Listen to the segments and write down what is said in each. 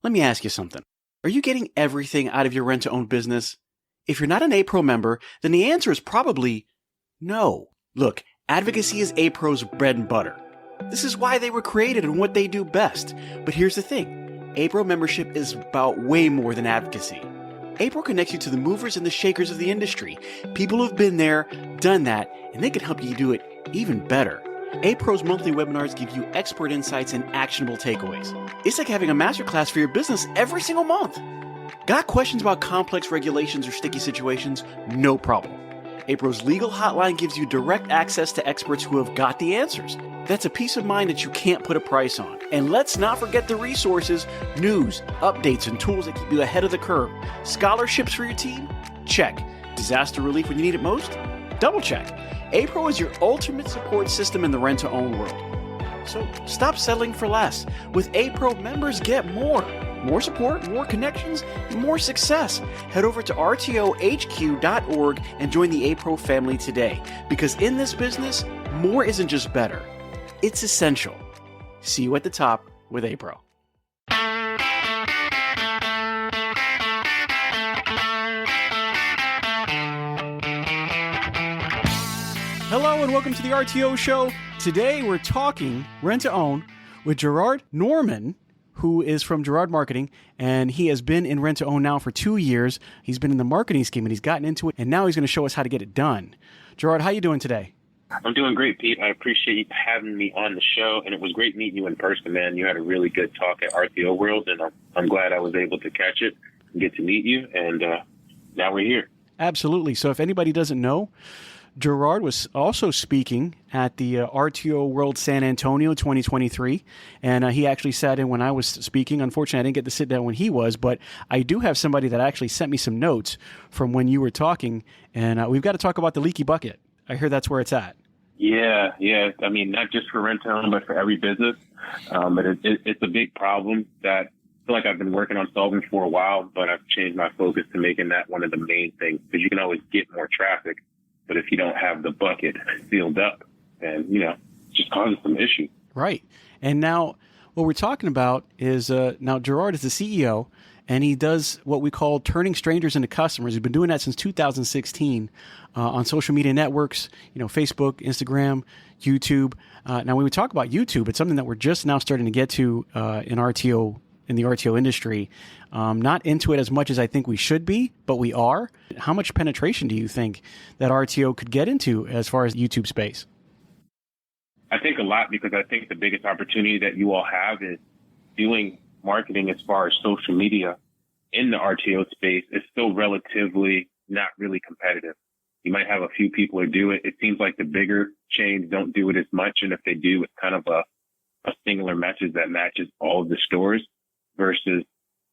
Let me ask you something. Are you getting everything out of your rent-to-own business? If you're not an A-Pro member, then the answer is probably no. Look, advocacy is A-Pro's bread and butter. This is why they were created and what they do best. But here's the thing. A-Pro membership is about way more than advocacy. A-Pro connects you to the movers and the shakers of the industry, people who've been there, done that, and they can help you do it even better. A-Pro's monthly webinars give you expert insights and actionable takeaways. It's like having a masterclass for your business every single month. Got questions about complex regulations or sticky situations? No problem. A-Pro's legal hotline gives you direct access to experts who have got the answers. That's a peace of mind that you can't put a price on. And let's not forget the resources, news, updates, and tools that keep you ahead of the curve. Scholarships for your team? Check. Disaster relief when you need it most? Double check. A-Pro is your ultimate support system in the rent-to-own world. So stop settling for less. With A-Pro, members get more. More support, more connections, and more success. Head over to rtohq.org and join the A-Pro family today. Because in this business, more isn't just better. It's essential. See you at the top with A-Pro. Hello and welcome to the RTO show. Today we're talking rent-to-own with Jeraud Norman, who is from Jeraud Marketing, and he has been in rent-to-own now for 2 years. He's been in the marketing scheme and he's gotten into it, and now he's going to show us how to get it done. Jeraud, how you doing today? I'm doing great, Pete. I appreciate you having me on the show, and it was great meeting you in person, man. You had a really good talk at RTO World, and I'm glad I was able to catch it and get to meet you, and now we're here. Absolutely. So if anybody doesn't know, Jeraud was also speaking at the RTO World San Antonio 2023, and he actually sat in when I was speaking. Unfortunately, I didn't get to sit down when he was, but I do have somebody that actually sent me some notes from when you were talking, and we've got to talk about the leaky bucket. I hear that's where it's at. Yeah. I mean, not just for rent-to-own, but for every business. But it's a big problem that I feel like I've been working on solving for a while, but I've changed my focus to making that one of the main things, because you can always get more traffic. But if you don't have the bucket sealed up, then, it just causes some issues. Right. And now what we're talking about is now Jeraud is the CEO, and he does what we call turning strangers into customers. He's been doing that since 2016 on social media networks, Facebook, Instagram, YouTube. Now, when we talk about YouTube, it's something that we're just now starting to get to in the RTO industry. Not into it as much as I think we should be, but we are. How much penetration do you think that RTO could get into as far as YouTube space? I think a lot, because I think the biggest opportunity that you all have is doing marketing as far as social media in the RTO space is still relatively not really competitive. You might have a few people who do it. It seems like the bigger chains don't do it as much. And if they do, it's kind of a singular message that matches all of the stores, versus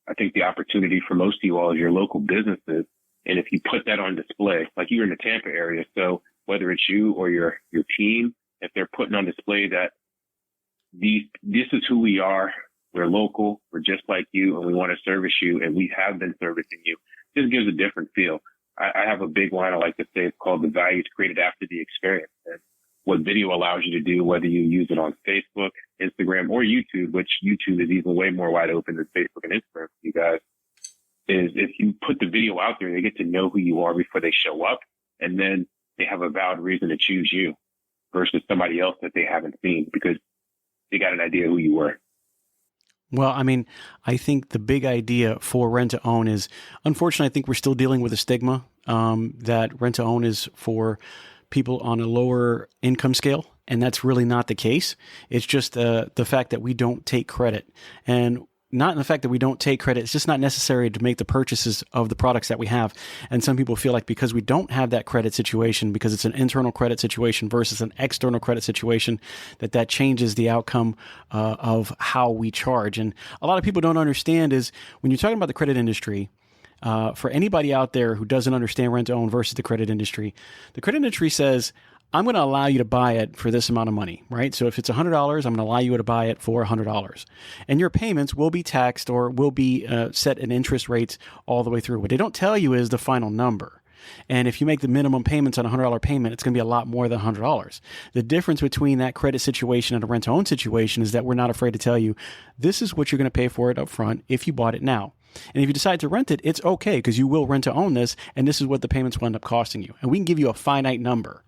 I think the opportunity for most of you all is your local businesses. And if you put that on display, like you're in the Tampa area, so whether it's you or your team, if they're putting on display that this is who we are, we're local, we're just like you, and we want to service you, and we have been servicing you, just gives a different feel. I have a big line I like to say. It's called the values created after the experience. And what video allows you to do, whether you use it on Facebook, Instagram, or YouTube, which YouTube is even way more wide open than Facebook and Instagram for you guys, is if you put the video out there, they get to know who you are before they show up, and then they have a valid reason to choose you versus somebody else that they haven't seen, because they got an idea who you were. Well, I mean, I think the big idea for rent-to-own is, unfortunately, I think we're still dealing with a stigma that rent-to-own is for people on a lower income scale, and that's really not the case. It's just the fact that we don't take credit, and not in the fact that we don't take credit. It's just not necessary to make the purchases of the products that we have. And some people feel like because we don't have that credit situation, because it's an internal credit situation versus an external credit situation, that changes the outcome of how we charge. And a lot of people don't understand is when you're talking about the credit industry, for anybody out there who doesn't understand rent-to-own versus the credit industry says, I'm going to allow you to buy it for this amount of money, right? So if it's $100, I'm going to allow you to buy it for $100. And your payments will be taxed or will be set at interest rates all the way through. What they don't tell you is the final number. And if you make the minimum payments on a $100 payment, it's going to be a lot more than $100. The difference between that credit situation and a rent-to-own situation is that we're not afraid to tell you, this is what you're going to pay for it up front if you bought it now. And if you decide to rent it, it's okay because you will rent to own this, and this is what the payments will end up costing you. And we can give you a finite number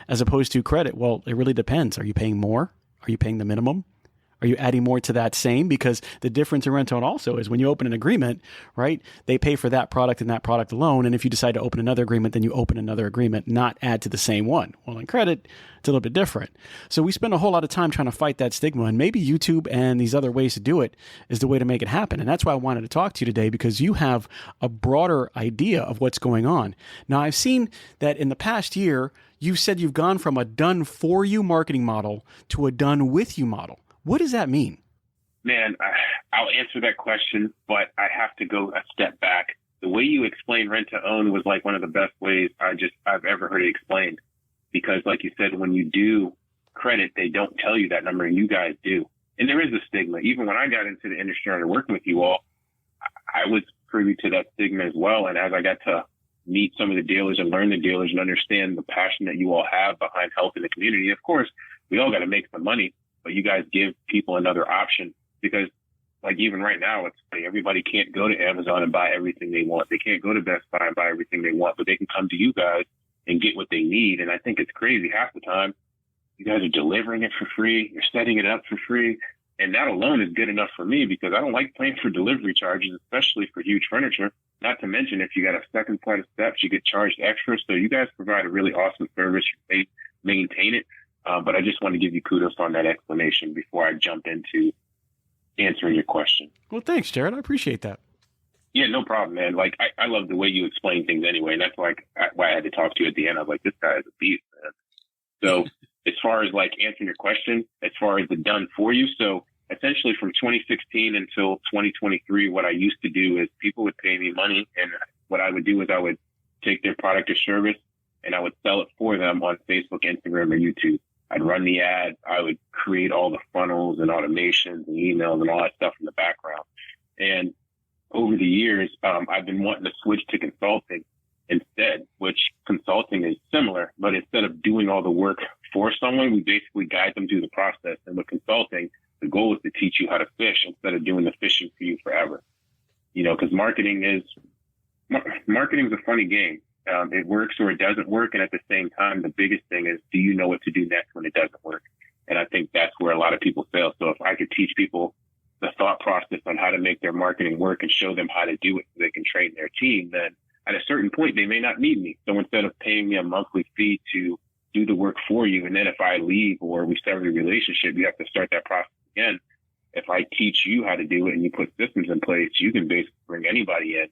as opposed to credit. Well, it really depends. Are you paying more? Are you paying the minimum? Are you adding more to that same? Because the difference in rent-to-own also is when you open an agreement, right, they pay for that product and that product alone. And if you decide to open another agreement, then you open another agreement, not add to the same one. Well, in credit, it's a little bit different. So we spend a whole lot of time trying to fight that stigma. And maybe YouTube and these other ways to do it is the way to make it happen. And that's why I wanted to talk to you today, because you have a broader idea of what's going on. Now, I've seen that in the past year, you've said you've gone from a done-for-you marketing model to a done-with-you model. What does that mean? Man, I'll answer that question, but I have to go a step back. The way you explained rent to own was like one of the best ways I've ever heard it explained. Because like you said, when you do credit, they don't tell you that number, and you guys do. And there is a stigma. Even when I got into the industry and working with you all, I was privy to that stigma as well. And as I got to meet some of the dealers and learn the dealers and understand the passion that you all have behind helping the community, of course, we all got to make some money. But you guys give people another option, because like even right now, it's like everybody can't go to Amazon and buy everything they want. They can't go to Best Buy and buy everything they want, but they can come to you guys and get what they need. And I think it's crazy. Half the time, you guys are delivering it for free. You're setting it up for free. And that alone is good enough for me, because I don't like paying for delivery charges, especially for huge furniture. Not to mention, if you got a second set of steps, you get charged extra. So you guys provide a really awesome service. You maintain it. But I just want to give you kudos on that explanation before I jump into answering your question. Well, thanks, Jared. I appreciate that. Yeah, no problem, man. Like, I love the way you explain things anyway. And that's why I had to talk to you at the end. I was like, this guy is a beast, man. So as far as like answering your question, as far as the done for you. So essentially from 2016 until 2023, what I used to do is people would pay me money. And what I would do is I would take their product or service and I would sell it for them on Facebook, Instagram, or YouTube. I'd run the ads. I would create all the funnels and automations and emails and all that stuff in the background. And over the years, I've been wanting to switch to consulting instead, which consulting is similar, but instead of doing all the work for someone, we basically guide them through the process. And with consulting, the goal is to teach you how to fish instead of doing the fishing for you forever. You know, because marketing is a funny game. It works or it doesn't work. And at the same time, the biggest thing is, do you know what to do next when it doesn't work? And I think that's where a lot of people fail. So if I could teach people the thought process on how to make their marketing work and show them how to do it so they can train their team, then at a certain point, they may not need me. So instead of paying me a monthly fee to do the work for you, and then if I leave or we sever the relationship, you have to start that process again. If I teach you how to do it and you put systems in place, you can basically bring anybody in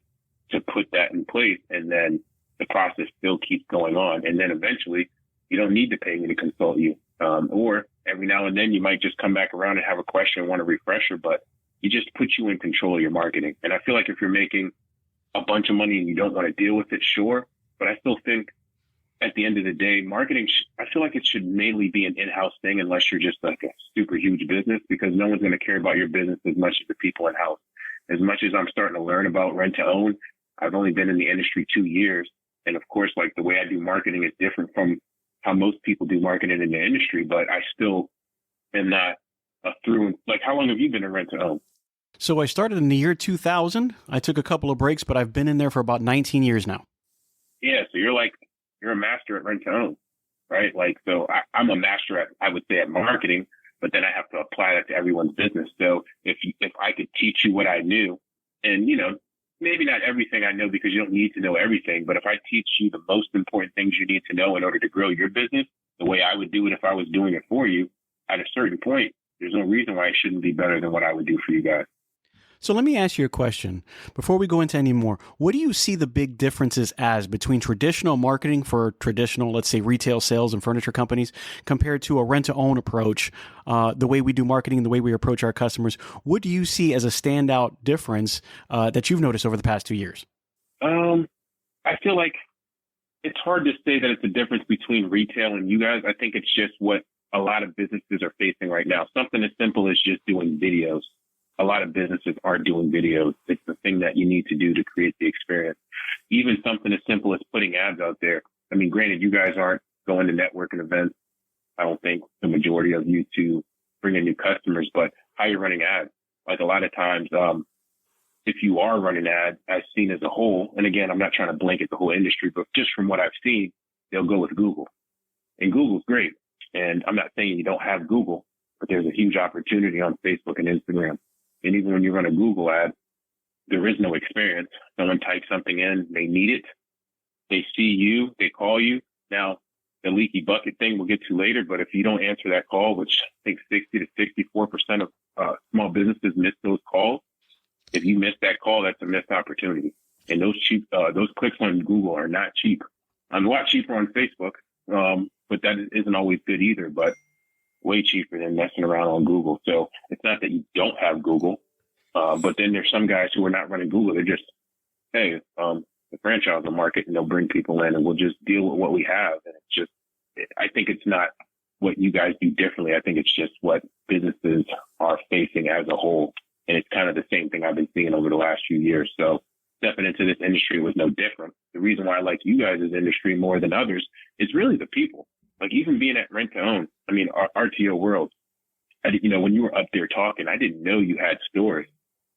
to put that in place, and then the process still keeps going on. And then eventually you don't need to pay me to consult you. Or every now and then you might just come back around and have a question and want a refresher, but you just put you in control of your marketing. And I feel like if you're making a bunch of money and you don't want to deal with it, sure. But I still think at the end of the day, marketing, I feel like it should mainly be an in-house thing unless you're just like a super huge business, because no one's going to care about your business as much as the people in-house. As much as I'm starting to learn about rent to own, I've only been in the industry 2 years. And of course, like the way I do marketing is different from how most people do marketing in the industry, but I still am not a through. Like, how long have you been in rent to own? So I started in the year 2000. I took a couple of breaks, but I've been in there for about 19 years now. Yeah. So you're a master at rent to own, right? Like, so I'm a master I would say at marketing, but then I have to apply that to everyone's business. So if I could teach you what I knew, and, you know, maybe not everything I know, because you don't need to know everything, but if I teach you the most important things you need to know in order to grow your business, the way I would do it if I was doing it for you, at a certain point, there's no reason why it shouldn't be better than what I would do for you guys. So let me ask you a question. Before we go into any more, what do you see the big differences as between traditional marketing for traditional, let's say, retail sales and furniture companies compared to a rent-to-own approach, the way we do marketing, the way we approach our customers? What do you see as a standout difference that you've noticed over the past 2 years? I feel like it's hard to say that it's a difference between retail and you guys. I think it's just what a lot of businesses are facing right now. Something as simple as just doing videos. A lot of businesses aren't doing videos. It's the thing that you need to do to create the experience. even something as simple as putting ads out there. I mean, granted, you guys aren't going to networking events. I don't think the majority of you to bring in new customers, but how you're running ads. Like a lot of times, if you are running ads as seen as a whole, and again, I'm not trying to blanket the whole industry, but just from what I've seen, they'll go with Google. And Google's great. And I'm not saying you don't have Google, but there's a huge opportunity on Facebook and Instagram. And even when you run a Google ad, there is no experience. Someone types something in, they need it, they see you, they call you. Now, the leaky bucket thing we'll get to later, but if you don't answer that call, which I think 60 to 64% of small businesses miss those calls, if you miss that call, that's a missed opportunity. And those clicks on Google are not cheap. I'm a lot cheaper on Facebook, but that isn't always good either, but way cheaper than messing around on Google. So it's not that you don't have Google, but then there's some guys who are not running Google. They're just, hey, the franchise market, and they'll bring people in and we'll just deal with what we have. And it's just, I think it's not what you guys do differently. I think it's just what businesses are facing as a whole. And it's kind of the same thing I've been seeing over the last few years. So stepping into this industry was no different. The reason why I like you guys' industry more than others is really the people. Like even being at rent to own, I mean, RTO world, when you were up there talking, I didn't know you had stores,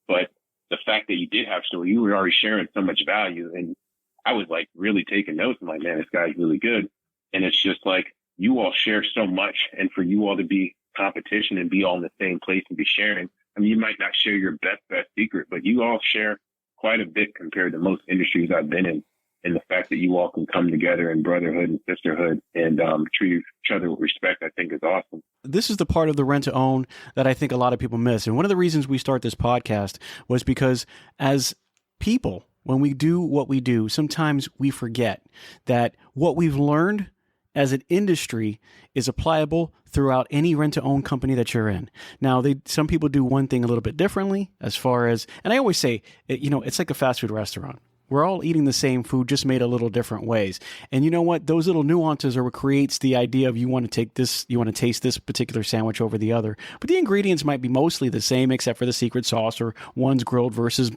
but the fact that you did have stores, you were already sharing so much value. And I was like really taking notes. I'm like, man, this guy's really good. And it's just like, you all share so much. And for you all to be competition and be all in the same place and be sharing, I mean, you might not share your best secret, but you all share quite a bit compared to most industries I've been in. And the fact that you all can come together in brotherhood and sisterhood and treat each other with respect, I think is awesome. This is the part of the rent to own that I think a lot of people miss. And one of the reasons we start this podcast was because as people, when we do what we do, sometimes we forget that what we've learned as an industry is applicable throughout any rent-to-own company that you're in. Now, some people do one thing a little bit differently as far as, and I always say, it's like a fast food restaurant. We're all eating the same food, just made a little different ways. And you know what? Those little nuances are what creates the idea of you want to taste this particular sandwich over the other. But the ingredients might be mostly the same, except for the secret sauce, or one's grilled versus,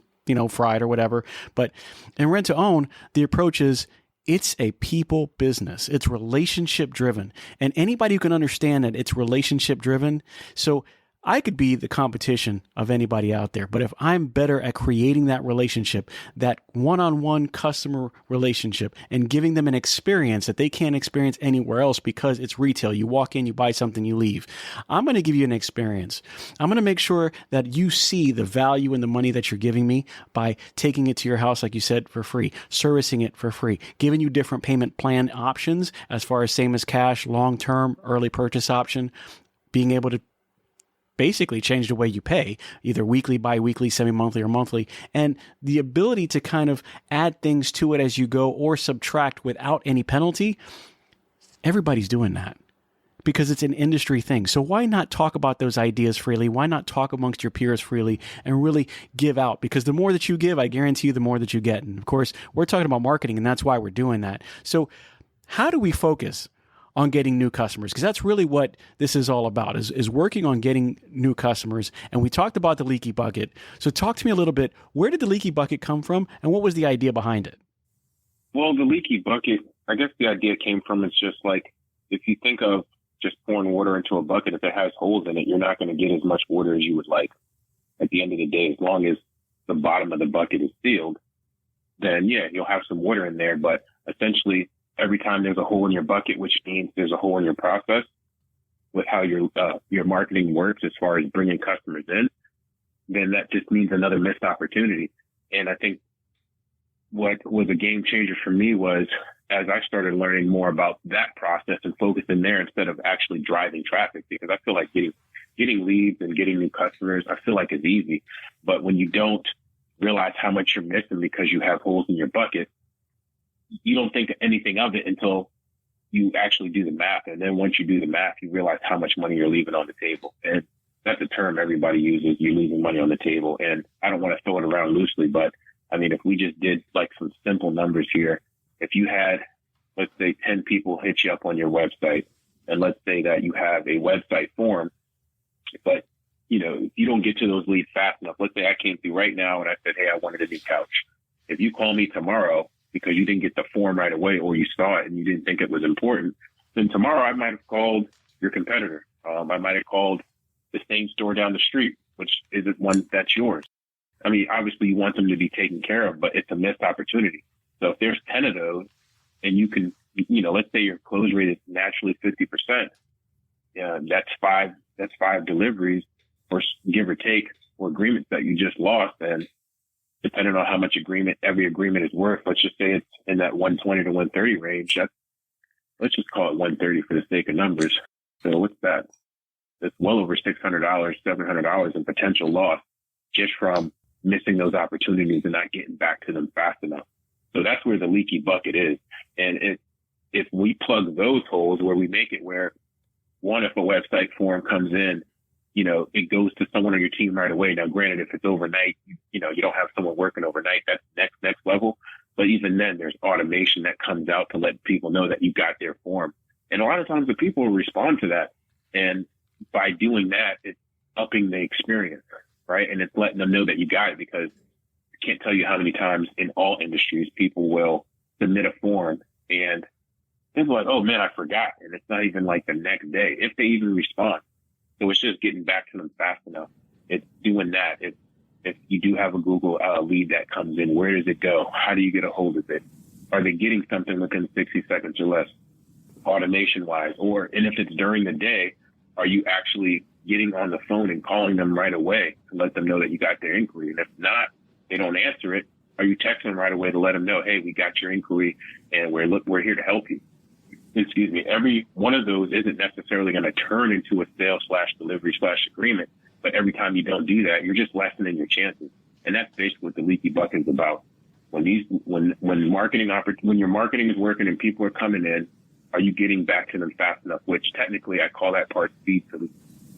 fried or whatever. But in rent-to-own, the approach is, it's a people business. It's relationship driven. And anybody who can understand that it's relationship driven. So I could be the competition of anybody out there, but if I'm better at creating that relationship, that one-on-one customer relationship, and giving them an experience that they can't experience anywhere else because it's retail. You walk in, you buy something, you leave. I'm going to give you an experience. I'm going to make sure that you see the value in the money that you're giving me by taking it to your house, like you said, for free, servicing it for free, giving you different payment plan options as far as same as cash, long-term, early purchase option, being able to basically change the way you pay, either weekly, bi-weekly, semi-monthly, or monthly, and the ability to kind of add things to it as you go or subtract without any penalty. Everybody's doing that because it's an industry thing. So why not talk about those ideas freely? Why not talk amongst your peers freely and really give out? Because the more that you give, I guarantee you the more that you get. And of course, we're talking about marketing, and that's why we're doing that. So how do we focus on getting new customers? Because that's really what this is all about, is working on getting new customers. And we talked about the leaky bucket. So talk to me a little bit. Where did the leaky bucket come from, and what was the idea behind it? Well, the leaky bucket, I guess the idea came from, it's just like, if you think of just pouring water into a bucket, if it has holes in it, you're not going to get as much water as you would like. At the end of the day, as long as the bottom of the bucket is sealed, then yeah, you'll have some water in there. But essentially, every time there's a hole in your bucket, which means there's a hole in your process with how your marketing works as far as bringing customers in, then that just means another missed opportunity. And I think what was a game changer for me was as I started learning more about that process and focusing there instead of actually driving traffic, because I feel like getting leads and getting new customers, I feel like is easy. But when you don't realize how much you're missing because you have holes in your bucket, you don't think anything of it until you actually do the math. And then once you do the math, you realize how much money you're leaving on the table. And that's a term everybody uses. You're leaving money on the table. And I don't want to throw it around loosely, but I mean, if we just did like some simple numbers here, if you had, let's say 10 people hit you up on your website, and let's say that you have a website form, but if you don't get to those leads fast enough, let's say I came through right now and I said, hey, I wanted a new couch. If you call me tomorrow, because you didn't get the form right away, or you saw it and you didn't think it was important, then tomorrow I might have called your competitor. I might have called the same store down the street, which isn't one that's yours. I mean, obviously you want them to be taken care of, but it's a missed opportunity. So if there's 10 of those and you can, let's say your close rate is naturally 50%, that's five deliveries, or give or take, or agreements that you just lost. And depending on how much every agreement is worth, let's just say it's in that 120 to 130 range. Let's just call it 130 for the sake of numbers. So what's that? It's well over $600, $700 in potential loss just from missing those opportunities and not getting back to them fast enough. So that's where the leaky bucket is. And if we plug those holes where we make it where, one, if a website form comes in, it goes to someone on your team right away. Now, granted, if it's overnight, you don't have someone working overnight, that's next level. But even then, there's automation that comes out to let people know that you got their form. And a lot of times the people will respond to that. And by doing that, it's upping the experience, right? And it's letting them know that you got it, because I can't tell you how many times in all industries people will submit a form and it's like, oh man, I forgot. And it's not even like the next day, if they even respond. So it's just getting back to them fast enough. It's doing that. If you do have a Google lead that comes in, where does it go? How do you get a hold of it? Are they getting something within 60 seconds or less, automation wise? And if it's during the day, are you actually getting on the phone and calling them right away to let them know that you got their inquiry? And if not, they don't answer it, are you texting them right away to let them know, hey, we got your inquiry and we're here to help you? Excuse me. Every one of those isn't necessarily going to turn into a sale/delivery/agreement, but every time you don't do that, you're just lessening your chances. And that's basically what the leaky bucket is about. When your marketing is working and people are coming in, are you getting back to them fast enough? Which technically I call that part speed. So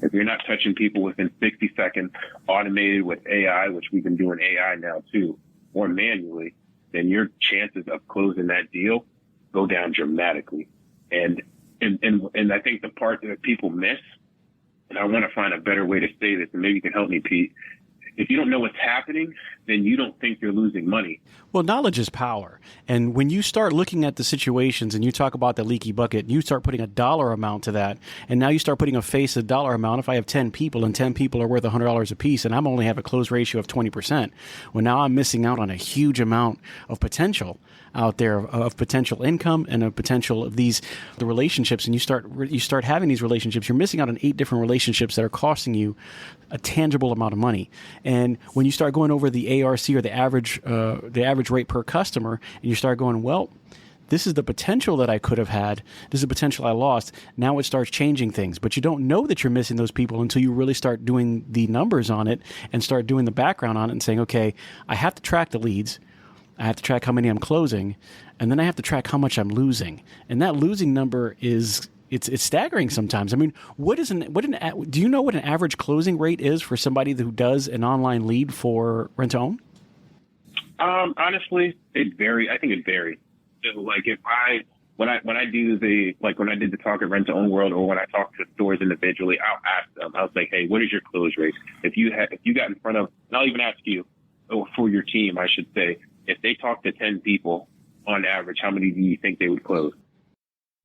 if you're not touching people within 60 seconds, automated with AI, which we've been doing AI now too, or manually, then your chances of closing that deal go down dramatically. And I think the part that people miss, and I want to find a better way to say this, and maybe you can help me, Pete. If you don't know what's happening, then you don't think you're losing money. Well, knowledge is power. And when you start looking at the situations and you talk about the leaky bucket, you start putting a dollar amount to that. And now you start putting a face a dollar amount. If I have 10 people and 10 people are worth $100 a piece and I'm only have a close ratio of 20%, well, now I'm missing out on a huge amount of potential out there, of potential income and of potential of the relationships. And you start having these relationships. You're missing out on 8 different relationships that are costing you a tangible amount of money. And when you start going over the ARC, or the average rate per customer, and you start going, well, this is the potential that I could have had. This is the potential I lost. Now it starts changing things. But you don't know that you're missing those people until you really start doing the numbers on it and start doing the background on it and saying, okay, I have to track the leads. I have to track how many I'm closing. And then I have to track how much I'm losing. And that losing number is... It's staggering sometimes. I mean, do you know what an average closing rate is for somebody who does an online lead for rent to own? Honestly, it varies. I think it varies. So, like, when I did the talk at Rent to Own World, or when I talk to stores individually, I'll ask them. I was like, hey, what is your close rate? If you got in front of, and I'll even ask you, or for your team, I should say, if they talk to 10 people on average, how many do you think they would close?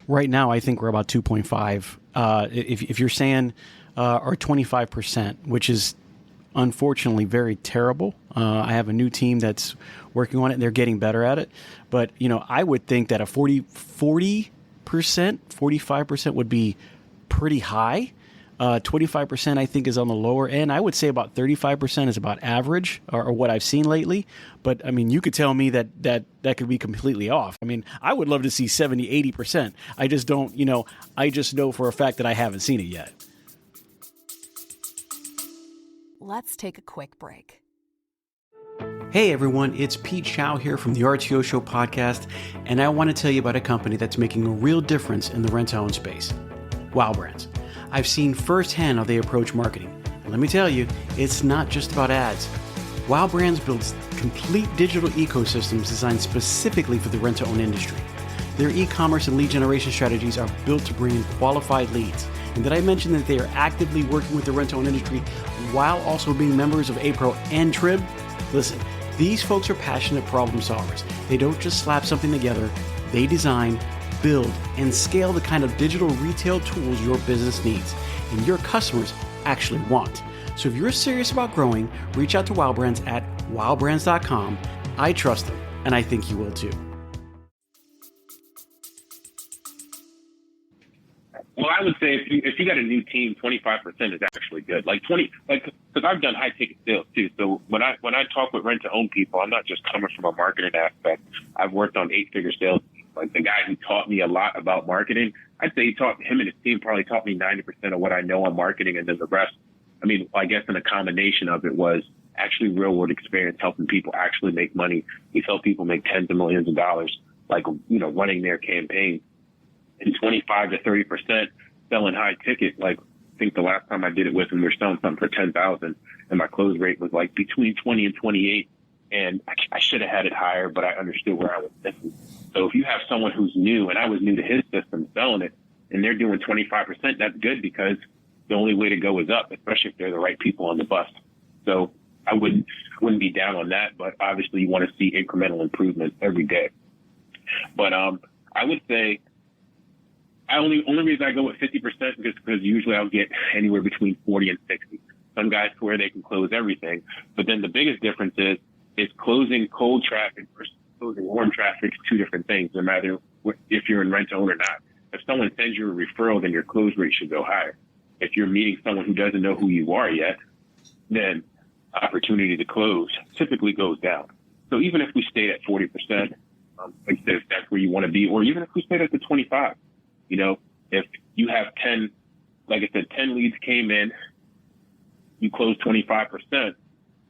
Right now, I think we're about 2.5. If you're saying, or 25%, which is unfortunately very terrible. I have a new team that's working on it, and they're getting better at it. But, I would think that a 40%, 45% would be pretty high. 25% I think is on the lower end. I would say about 35% is about average, or what I've seen lately. But I mean, you could tell me that could be completely off. I mean, I would love to see 70, 80%. I just don't, I just know for a fact that I haven't seen it yet. Let's take a quick break. Hey everyone, it's Pete Chow here from the RTO Show podcast, and I want to tell you about a company that's making a real difference in the rent-to-own space. Wow Brands. I've seen firsthand how they approach marketing. And let me tell you, it's not just about ads. Wow Brands builds complete digital ecosystems designed specifically for the rent-to-own industry. Their e-commerce and lead generation strategies are built to bring in qualified leads. And did I mention that they are actively working with the rent-to-own industry while also being members of APRO and TRIB? Listen, These folks are passionate problem solvers. They don't just slap something together, they design, build, and scale the kind of digital retail tools your business needs and your customers actually want. So if you're serious about growing, reach out to Wow Brands at wowbrands.com. I trust them, and I think you will too. Well, I would say if you got a new team, 25% is actually good. Because I've done high ticket sales too. So when I talk with rent to own people, I'm not just coming from a marketing aspect. I've worked on 8-figure sales. Like the guy who taught me a lot about marketing, I'd say him and his team probably taught me 90% of what I know on marketing, and then the rest. I mean, I guess in a combination of it was actually real world experience, helping people actually make money. We help people make tens of millions of dollars, running their campaign. And 25 to 30% selling high ticket. Like, I think the last time I did it with them, we were selling something for 10,000, and my close rate was like between 20 and 28. And I should have had it higher, but I understood where I was missing. So if you have someone who's new, and I was new to his system selling it, and they're doing 25%, that's good, because the only way to go is up, especially if they're the right people on the bus. So I wouldn't be down on that, but obviously you want to see incremental improvement every day. But I would say only reason I go with 50% is because usually I'll get anywhere between 40 and 60. Some guys swear they can close everything, but then the biggest difference is closing cold traffic versus closing warm traffic is two different things, no matter if you're in rent to own or not. If someone sends you a referral, then your close rate should go higher. If you're meeting someone who doesn't know who you are yet, then opportunity to close typically goes down. So even if we stayed at 40%, like I said, if that's where you want to be, or even if we stayed at the 25, if you have 10, like I said, 10 leads came in, you close 25%,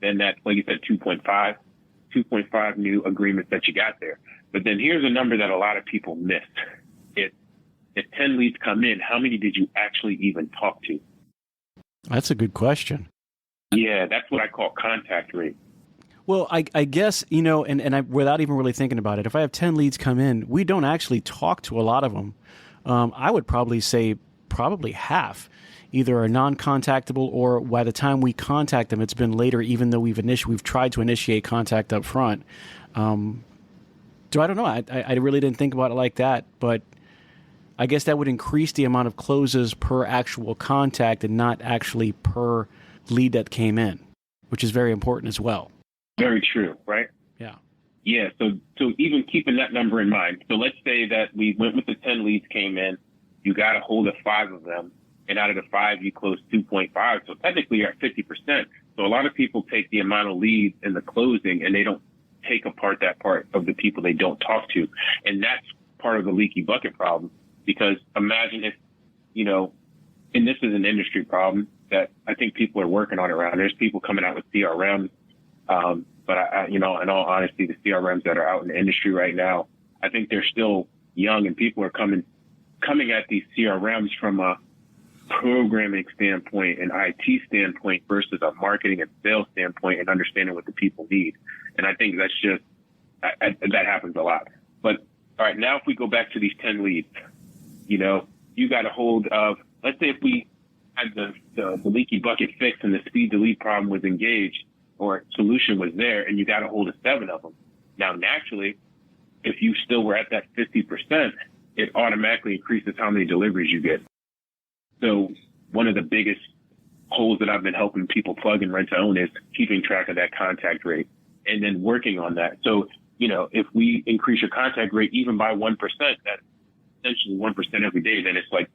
then that's, like you said, 2.5 new agreements that you got there. But then here's a number that a lot of people miss. If 10 leads come in, how many did you actually even talk to? That's a good question. Yeah, that's what I call contact rate. Well, I guess, and I, without even really thinking about it, if I have 10 leads come in, we don't actually talk to a lot of them. I would probably say half either are non-contactable, or by the time we contact them, it's been later, even though we've tried to initiate contact up front. So I don't know. I really didn't think about it like that, but I guess that would increase the amount of closes per actual contact and not actually per lead that came in, which is very important as well. Very true, right? Yeah. Yeah, so even keeping that number in mind, so let's say that we went with the 10 leads came in, you got a hold of 5 of them, and out of the 5, you closed 2.5, so technically you're at 50%. So a lot of people take the amount of leads in the closing, and they don't take apart that part of the people they don't talk to, and that's part of the leaky bucket problem, because imagine if, and this is an industry problem that I think people are working on around. There's people coming out with CRMs, but in all honesty, the CRMs that are out in the industry right now, I think they're still young, and people are coming at these CRMs from a programming standpoint and IT standpoint versus a marketing and sales standpoint and understanding what the people need. And I think that's just, that happens a lot. But all right, now if we go back to these 10 leads, you got a hold of, let's say if we had the leaky bucket fixed and the speed to lead problem was engaged, or solution was there, and you got a hold of 7 of them. Now, naturally, if you still were at that 50%, it automatically increases how many deliveries you get. So one of the biggest holes that I've been helping people plug in rent to own is keeping track of that contact rate and then working on that. So, if we increase your contact rate even by 1%, that's essentially 1% every day, then it's like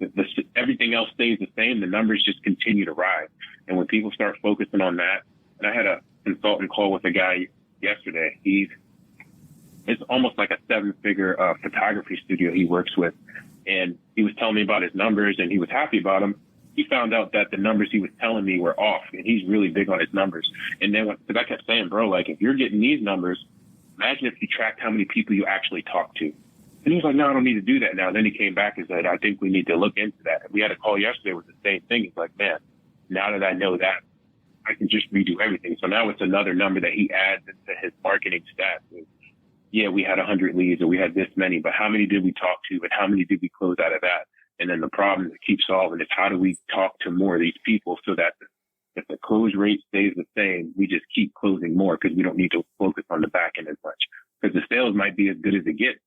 everything else stays the same. The numbers just continue to rise. And when people start focusing on that, and I had a consultant call with a guy yesterday. It's almost like a 7-figure photography studio he works with. And he was telling me about his numbers, and he was happy about them. He found out that the numbers he was telling me were off, and he's really big on his numbers. And then because I kept saying, bro, like, if you're getting these numbers, imagine if you tracked how many people you actually talked to. And he was like, no, I don't need to do that now. Then he came back and said, I think we need to look into that. We had a call yesterday with the same thing. He's like, man, now that I know that, I can just redo everything. So now it's another number that he adds into his marketing stats. Yeah, we had 100 leads, or we had this many, but how many did we talk to, and how many did we close out of that? And then the problem that keeps solving is how do we talk to more of these people so that if the close rate stays the same, we just keep closing more because we don't need to focus on the back end as much. Because the sales might be as good as it gets.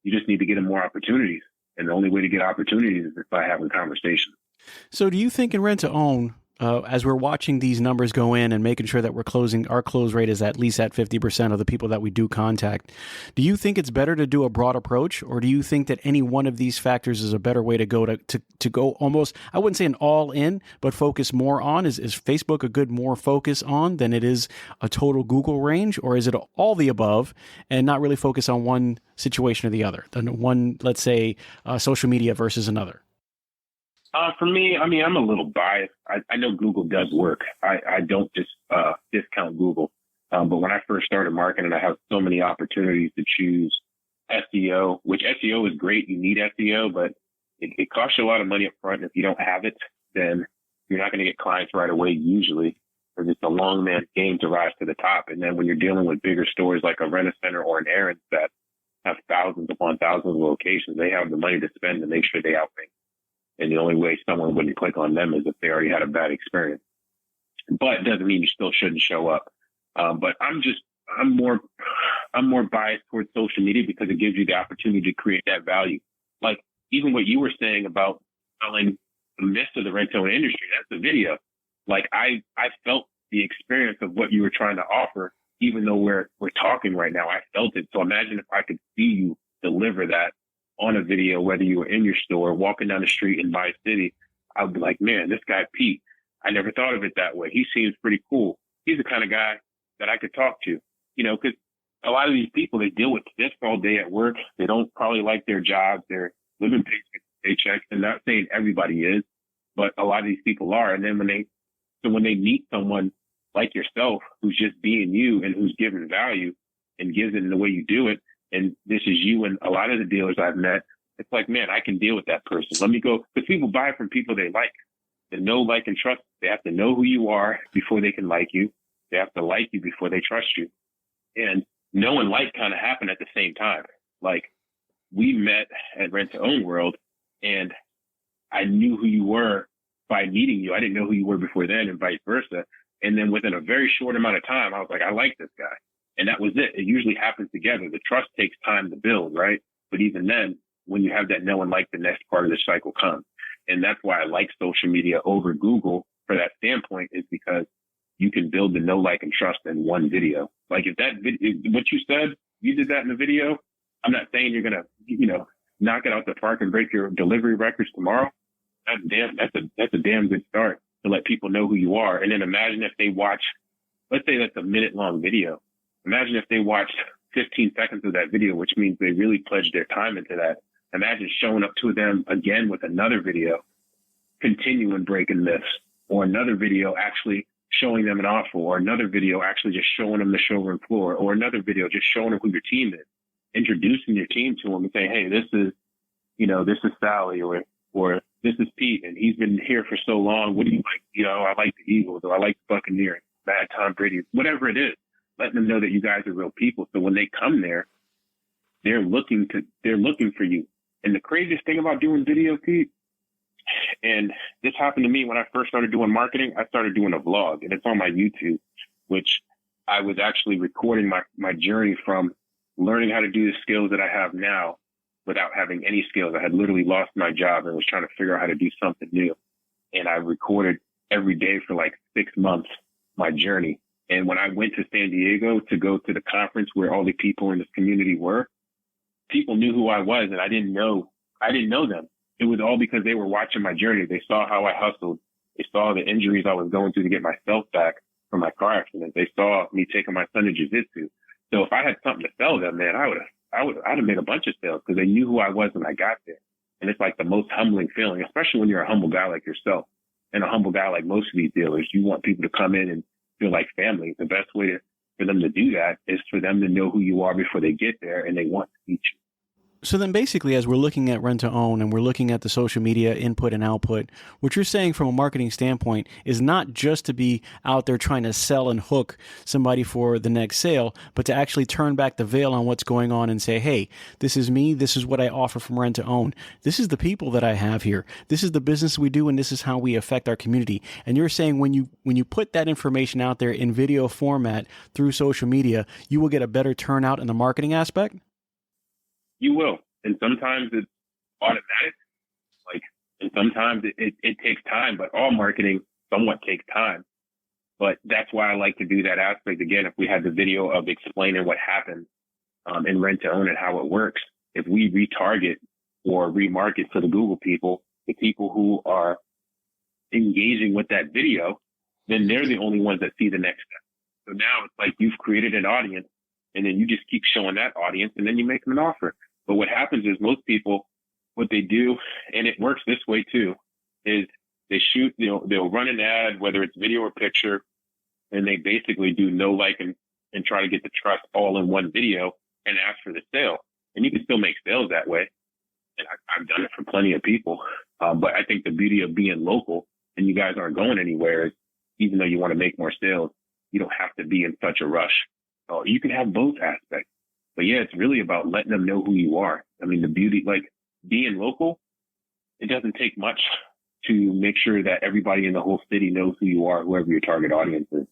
You just need to get them more opportunities. And the only way to get opportunities is by having conversations. So do you think in rent to own, as we're watching these numbers go in and making sure that we're closing, our close rate is at least at 50% of the people that we do contact, do you think it's better to do a broad approach, or do you think that any one of these factors is a better way to go to go almost, I wouldn't say an all in, but focus more on? Is Facebook a good more focus on than it is a total Google range, or is it all the above and not really focus on one situation or the other, than one, let's say, social media versus another? For me, I mean, I'm a little biased. I know Google does work. I don't just discount Google. But when I first started marketing, I have so many opportunities to choose SEO, which SEO is great. You need SEO, but it costs you a lot of money up front. If you don't have it, then you're not going to get clients right away usually, because it's a long man's game to rise to the top. And then when you're dealing with bigger stores like a Rent-A-Center or an Aaron's that have thousands upon thousands of locations, they have the money to spend to make sure they outrank. And the only way someone wouldn't click on them is if they already had a bad experience. But it doesn't mean you still shouldn't show up. But I'm more biased towards social media because it gives you the opportunity to create that value. Like even what you were saying about selling the myth of the rent-to-own industry, that's the video. Like I felt the experience of what you were trying to offer, even though we're talking right now. I felt it. So imagine if I could see you deliver that on a video, whether you were in your store, walking down the street in my city. I would be like, man, this guy Pete, I never thought of it that way. He seems pretty cool. He's the kind of guy that I could talk to, because a lot of these people, they deal with this all day at work. They don't probably like their jobs. They're living paycheck to paycheck. And not saying everybody is, but a lot of these people are. And then when they meet someone like yourself, who's just being you and who's giving value and gives it in the way you do it, and this is you and a lot of the dealers I've met, it's like, man, I can deal with that person. Let me go. Because people buy from people they like. They know, like, and trust. They have to know who you are before they can like you. They have to like you before they trust you. And know and like kind of happen at the same time. Like, we met at Rent to Own World, and I knew who you were by meeting you. I didn't know who you were before then, and vice versa. And then within a very short amount of time, I was like, I like this guy. And that was it. It usually happens together. The trust takes time to build, right? But even then, when you have that know and like, the next part of the cycle comes. And that's why I like social media over Google for that standpoint, is because you can build the know, like, and trust in one video. Like if that what you said, you did that in the video. I'm not saying you're going to, knock it out the park and break your delivery records tomorrow. That's a damn good start to let people know who you are. And then imagine if they watch, let's say that's a minute-long video. Imagine if they watched 15 seconds of that video, which means they really pledged their time into that. Imagine showing up to them again with another video, continuing breaking myths, or another video actually showing them an offer, or another video actually just showing them the showroom floor, or another video just showing them who your team is, introducing your team to them and saying, hey, this is Sally, or this is Pete, and he's been here for so long. What do you like? I like the Eagles, or I like the Buccaneers, bad Tom Brady, whatever it is. Letting them know that you guys are real people. So when they come there, they're looking for you. And the craziest thing about doing video, Pete, and this happened to me when I first started doing marketing, I started doing a vlog, and it's on my YouTube, which I was actually recording my journey from learning how to do the skills that I have now without having any skills. I had literally lost my job and was trying to figure out how to do something new. And I recorded every day for like 6 months, my journey. And when I went to San Diego to go to the conference where all the people in this community were, people knew who I was, and I didn't know them. It was all because they were watching my journey. They saw how I hustled. They saw the injuries I was going through to get myself back from my car accident. They saw me taking my son to jiu-jitsu. So if I had something to sell them, man, I'd have made a bunch of sales because they knew who I was when I got there. And it's like the most humbling feeling, especially when you're a humble guy like yourself and a humble guy like most of these dealers. You want people to come in and feel like family. The best way for them to do that is for them to know who you are before they get there, and they want to meet you. So then basically, as we're looking at rent to own and we're looking at the social media input and output, what you're saying from a marketing standpoint is not just to be out there trying to sell and hook somebody for the next sale, but to actually turn back the veil on what's going on and say, hey, this is me. This is what I offer from rent to own. This is the people that I have here. This is the business we do, and this is how we affect our community. And you're saying when you put that information out there in video format through social media, you will get a better turnout in the marketing aspect? You will. And sometimes it's automatic, and sometimes it takes time, but all marketing somewhat takes time. But that's why I like to do that aspect. Again, if we had the video of explaining what happened in rent to own and how it works, if we retarget or remarket for the Google people, the people who are engaging with that video, then they're the only ones that see the next step. So now it's like you've created an audience, and then you just keep showing that audience, and then you make them an offer. But what happens is most people, what they do, and it works this way too, is they shoot, they'll run an ad, whether it's video or picture, and they basically do no like and try to get the trust all in one video and ask for the sale. And you can still make sales that way. And I've done it for plenty of people. But I think the beauty of being local and you guys aren't going anywhere is even though you want to make more sales, you don't have to be in such a rush. You can have both aspects. But yeah, it's really about letting them know who you are. I mean, the beauty, like being local, it doesn't take much to make sure that everybody in the whole city knows who you are, whoever your target audience is,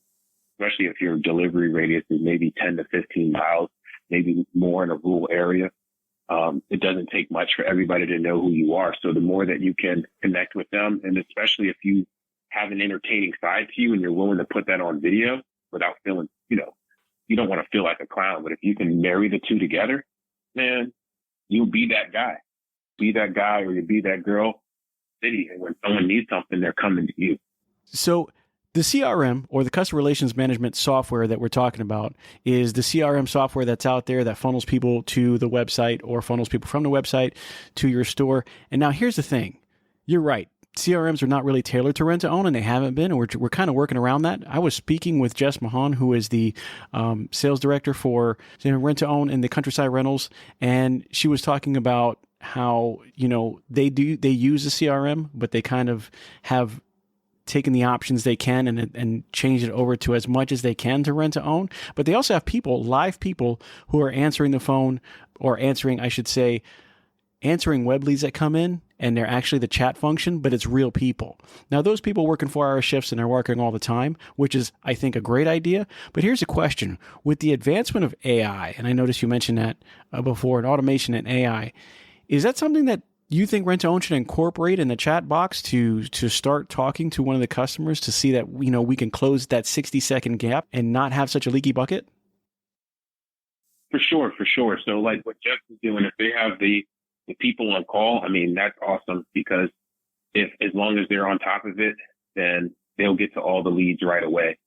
especially if your delivery radius is maybe 10 to 15 miles, maybe more in a rural area. It doesn't take much for everybody to know who you are. So the more that you can connect with them, and especially if you have an entertaining side to you and you're willing to put that on video without feeling, you don't want to feel like a clown, but if you can marry the two together, man, you'll be that guy. Be that guy or you be that girl city. And when someone needs something, they're coming to you. So the CRM or the customer relations management software that we're talking about is the CRM software that's out there that funnels people to the website or funnels people from the website to your store. And now here's the thing. You're right. CRMs are not really tailored to rent to own, and they haven't been, and we're kind of working around that. I was speaking with Jess Mahan, who is the sales director for rent to own in the Countryside Rentals, and she was talking about how they use the CRM, but they kind of have taken the options they can and changed it over to as much as they can to rent to own. But they also have live people who are answering the phone or answering web leads that come in, and they're actually the chat function, but it's real people. Now, those people working 4-hour shifts and they're working all the time, which is, I think, a great idea. But here's a question. With the advancement of AI, and I noticed you mentioned that before, and automation and AI, is that something that you think rent to own should incorporate in the chat box to start talking to one of the customers to see that, we can close that 60-second gap and not have such a leaky bucket? For sure. So like what Jeff is doing, if they have the people on call, I mean, that's awesome because as long as they're on top of it, then they'll get to all the leads right away.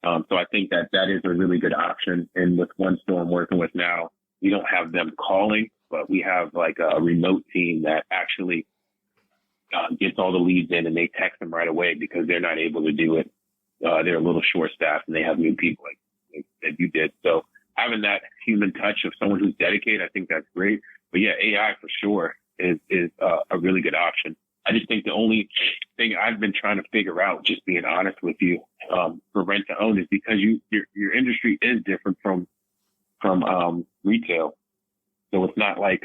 So I think that is a really good option. And with one store I'm working with now, we don't have them calling, but we have like a remote team that actually gets all the leads in and they text them right away because they're not able to do it. They're a little short staffed and they have new people like that you did. So having that human touch of someone who's dedicated, I think that's great. But yeah, AI for sure is a really good option. I just think the only thing I've been trying to figure out, just being honest with you, for rent to own is because your industry is different from retail. So it's not like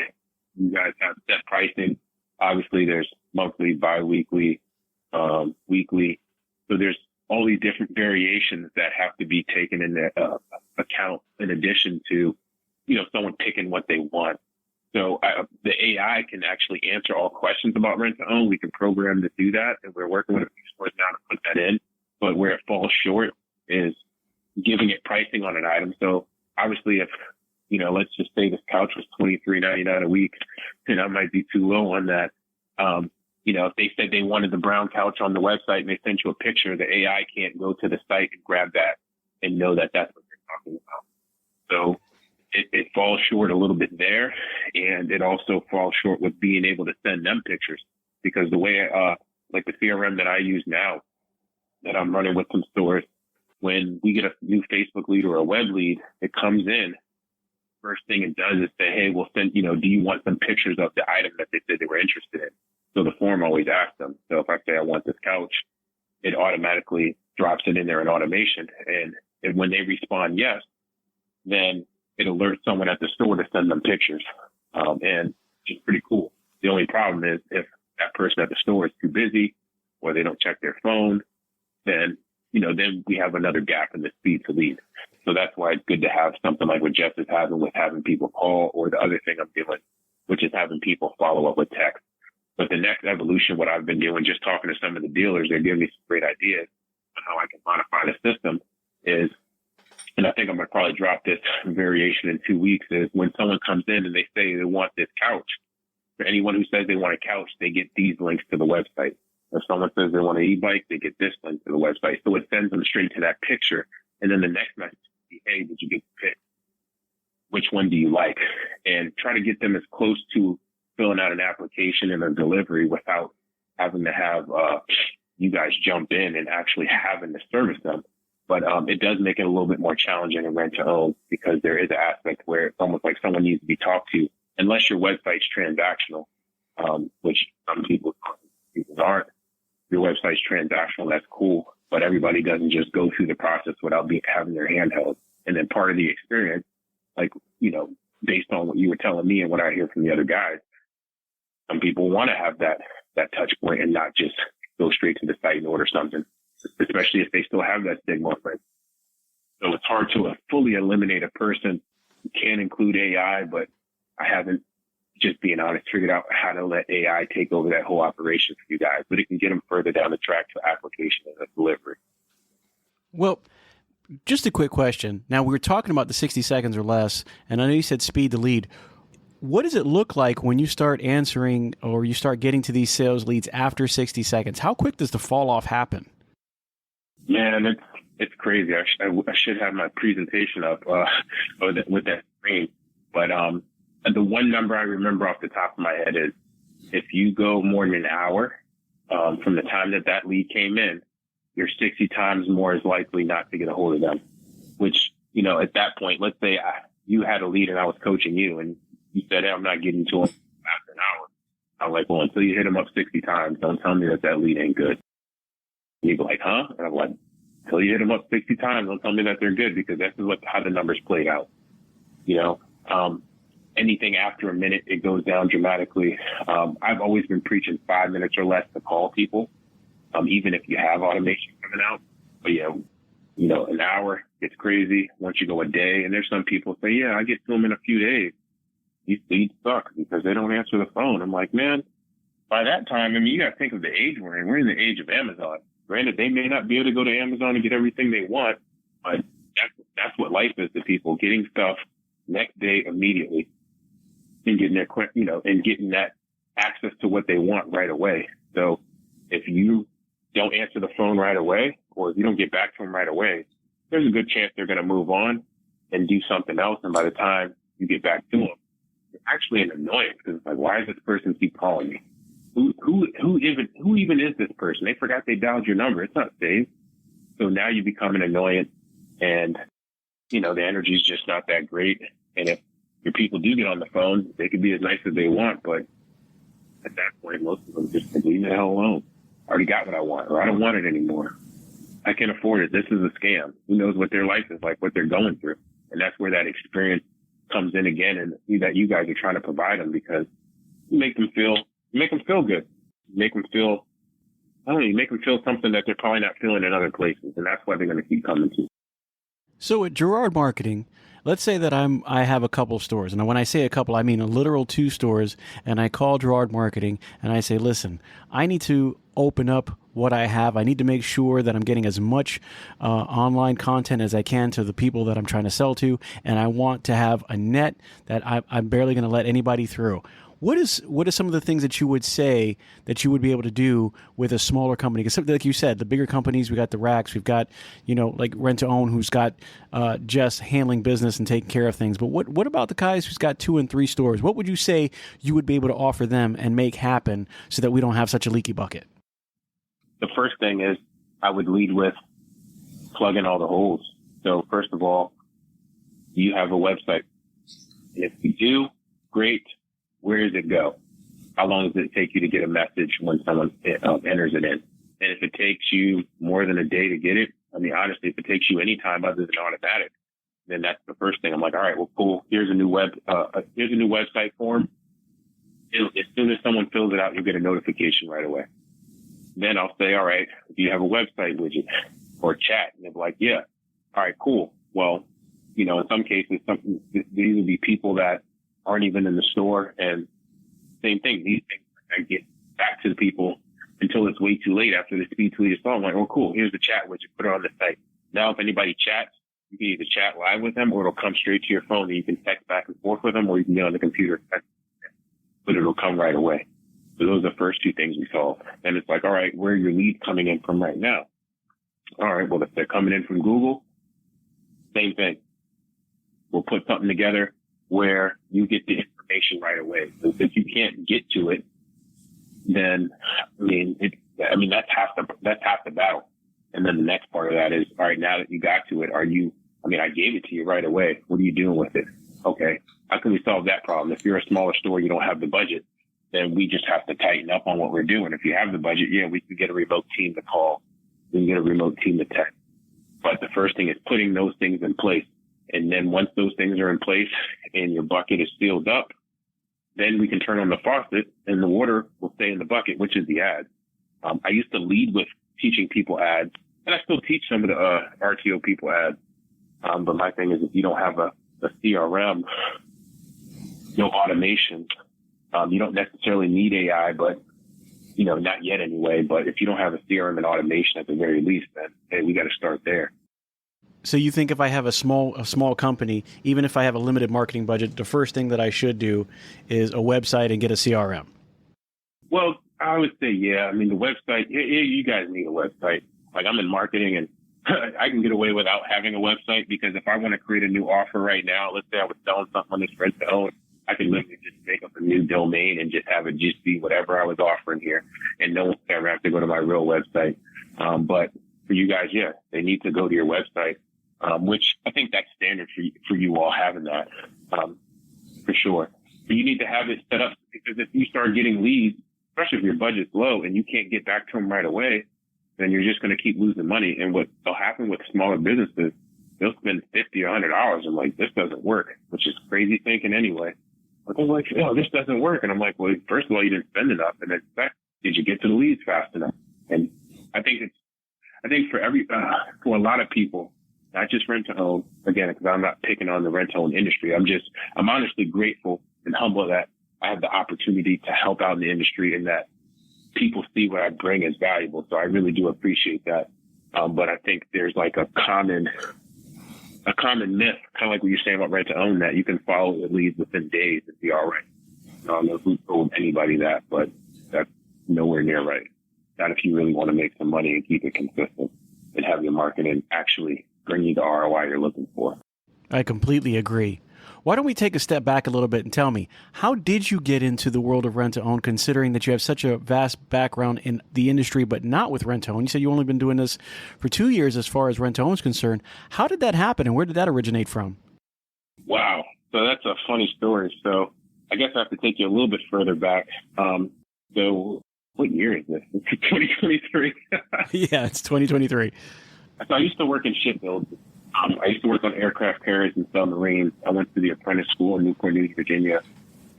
you guys have set pricing. Obviously there's monthly, bi-weekly, weekly. So there's all these different variations that have to be taken into account in addition to, someone picking what they want. So the AI can actually answer all questions about rent to own. We can program to do that. And we're working with a few stores now to put that in. But where it falls short is giving it pricing on an item. So obviously if, let's just say this couch was $23.99 a week, and I might be too low on that. If they said they wanted the brown couch on the website and they sent you a picture, the AI can't go to the site and grab that and know that that's what they're talking about. So it falls short a little bit there. And it also falls short with being able to send them pictures because the way, like the CRM that I use now that I'm running with some stores, when we get a new Facebook lead or a web lead, it comes in first thing it does is say, hey, we'll send, do you want some pictures of the item that they said they were interested in? So the form always asks them. So if I say I want this couch, it automatically drops it in there in automation. And when they respond yes, then it alerts someone at the store to send them pictures. And it's pretty cool. The only problem is if that person at the store is too busy or they don't check their phone, then we have another gap in the speed to lead. So that's why it's good to have something like what Jeff is having with having people call, or the other thing I'm doing, which is having people follow up with text. But the next evolution, what I've been doing, just talking to some of the dealers, they're giving me some great ideas on how I can modify the system is, and I think I'm going to probably drop this variation in 2 weeks, is when someone comes in and they say they want this couch, for anyone who says they want a couch, they get these links to the website. If someone says they want an e-bike, they get this link to the website. So it sends them straight to that picture. And then the next message will be, hey, did you get the pick? Which one do you like? And try to get them as close to filling out an application and a delivery without having to have you guys jump in and actually having to service them. But it does make it a little bit more challenging in rent to own, because there is an aspect where it's almost like someone needs to be talked to, unless your website's transactional, which some people aren't. Your website's transactional, that's cool, but everybody doesn't just go through the process without having their hand held. And then part of the experience, like, based on what you were telling me and what I hear from the other guys, some people want to have that touch point and not just go straight to the site and order something, especially if they still have that stigma. So it's hard to fully eliminate a person. You can include AI, but I haven't, just being honest, figured out how to let AI take over that whole operation for you guys, but it can get them further down the track to application and delivery. Well, just a quick question. Now, we were talking about the 60 seconds or less, and I know you said speed to lead. What does it look like when you start answering or you start getting to these sales leads after 60 seconds? How quick does the fall off happen? Man, it's crazy. I should have my presentation up with that screen. But the one number I remember off the top of my head is if you go more than an hour from the time that lead came in, you're 60 times more is likely not to get a hold of them. Which, at that point, let's say you had a lead and I was coaching you and you said, hey, I'm not getting to him after an hour. I'm like, well, until you hit him up 60 times, don't tell me that lead ain't good. And you'd be like, huh? And I'm like, until you hit them up 60 times, don't tell me that they're good, because that's how the numbers played out. Anything after a minute, it goes down dramatically. I've always been preaching 5 minutes or less to call people, even if you have automation coming out. But an hour, it's crazy. Once you go a day, and there's some people say, yeah, I get to them in a few days. These leads suck because they don't answer the phone. I'm like, man, by that time, you got to think of the age we're in. We're in the age of Amazon. Granted, they may not be able to go to Amazon and get everything they want, but that's what life is to people, getting stuff next day immediately and getting and getting that access to what they want right away. So if you don't answer the phone right away, or if you don't get back to them right away, there's a good chance they're going to move on and do something else. And by the time you get back to them, you're actually an annoyance, because it's like, why does this person keep calling me? Who even is this person? They forgot they dialed your number. It's not saved. So now you become an annoyance, and the energy is just not that great. And if your people do get on the phone, they can be as nice as they want, but at that point, most of them just leave me the hell alone. I already got what I want, or I don't want it anymore. I can afford it. This is a scam. Who knows what their life is like, what they're going through. And that's where that experience comes in again, and that you guys are trying to provide them, because you make them feel good. You make them feel something that they're probably not feeling in other places. And that's why they're going to keep coming to. So at Jeraud Marketing, let's say that I have a couple stores. And when I say a couple, I mean a literal 2 stores. And I call Jeraud Marketing and I say, listen, I need to open up what I have. I need to make sure that I'm getting as much online content as I can to the people that I'm trying to sell to. And I want to have a net that I'm barely going to let anybody through. What is some of the things that you would say that you would be able to do with a smaller company? Because like you said, the bigger companies, we got the racks, we've got, like Rent to Own, who's got just handling business and taking care of things. But what about the guys who's got 2 and 3 stores? What would you say you would be able to offer them and make happen so that we don't have such a leaky bucket? The first thing is I would lead with plugging all the holes. So first of all, you have a website. And if you do, great. Where does it go? How long does it take you to get a message when someone enters it in? And if it takes you more than a day to get it, I mean, honestly, if it takes you any time other than automatic, then that's the first thing. I'm like, all right, well, cool. Here's a new website form. As soon as someone fills it out, you'll get a notification right away. Then I'll say, all right, do you have a website widget or chat? And they'll be like, yeah. All right, cool. Well, in some cases, these will be people that aren't even in the store. And same thing, these things I get back to the people until it's way too late after the speed tweet is on. I'm like, oh, cool. Here's the chat widget. Put it on the site. Now, if anybody chats, you can either chat live with them or it'll come straight to your phone and you can text back and forth with them, or you can get on the computer, but it'll come right away. So those are the first two things we solve. And it's like, all right, where are your leads coming in from right now? All right, well, if they're coming in from Google, same thing. We'll put something together where you get the information right away. So if you can't get to it, then, that's half the battle. And then the next part of that is, all right, now that you got to it, I gave it to you right away. What are you doing with it? Okay. How can we solve that problem? If you're a smaller store, you don't have the budget, then we just have to tighten up on what we're doing. If you have the budget, we can get a remote team to call. We can get a remote team to text. But the first thing is putting those things in place. And then once those things are in place and your bucket is sealed up, then we can turn on the faucet and the water will stay in the bucket, which is the ad. I used to lead with teaching people ads, and I still teach some of the RTO people ads. But my thing is, if you don't have a CRM, no automation, you don't necessarily need AI, but, not yet anyway. But if you don't have a CRM and automation at the very least, then hey, we got to start there. So you think if I have a small company, even if I have a limited marketing budget, the first thing that I should do is a website and get a CRM? Well, I would say, yeah. The website, you guys need a website. Like, I'm in marketing and I can get away without having a website, because if I want to create a new offer right now, let's say I was selling something on this rent to own, I can literally just make up a new domain and just have it just be whatever I was offering here. And no one can ever have to go to my real website. But for you guys, yeah, they need to go to your website. Which I think that's standard for you all having that, for sure. But you need to have it set up, because if you start getting leads, especially if your budget's low and you can't get back to them right away, then you're just going to keep losing money. And what will happen with smaller businesses, they'll spend $50 or $100 and like, this doesn't work, which is crazy thinking anyway. But they're like, oh, this doesn't work. And I'm like, well, first of all, you didn't spend enough. And then second, did you get to the leads fast enough? And I think for a lot of people, not just rent to own, again, because I'm not picking on the rent to own industry. I'm honestly grateful and humble that I have the opportunity to help out in the industry and that people see what I bring as valuable. So I really do appreciate that. But I think there's like a common myth, kind of like what you're saying about rent to own, that you can follow the leads within days and be all right. I don't know who told anybody that, but that's nowhere near right. Not if you really want to make some money and keep it consistent and have your marketing actually bring you the ROI you're looking for. I completely agree. Why don't we take a step back a little bit and tell me, how did you get into the world of rent-to-own, considering that you have such a vast background in the industry, but not with rent-to-own? You said you've only been doing this for 2 years as far as rent-to-own is concerned. How did that happen, and where did that originate from? Wow. So that's a funny story. So I guess I have to take you a little bit further back. So what year is this? It's 2023. Yeah, it's 2023. So I used to work in shipbuilds. I used to work on aircraft carriers and submarines. I went to the apprentice school in Newport News, Virginia,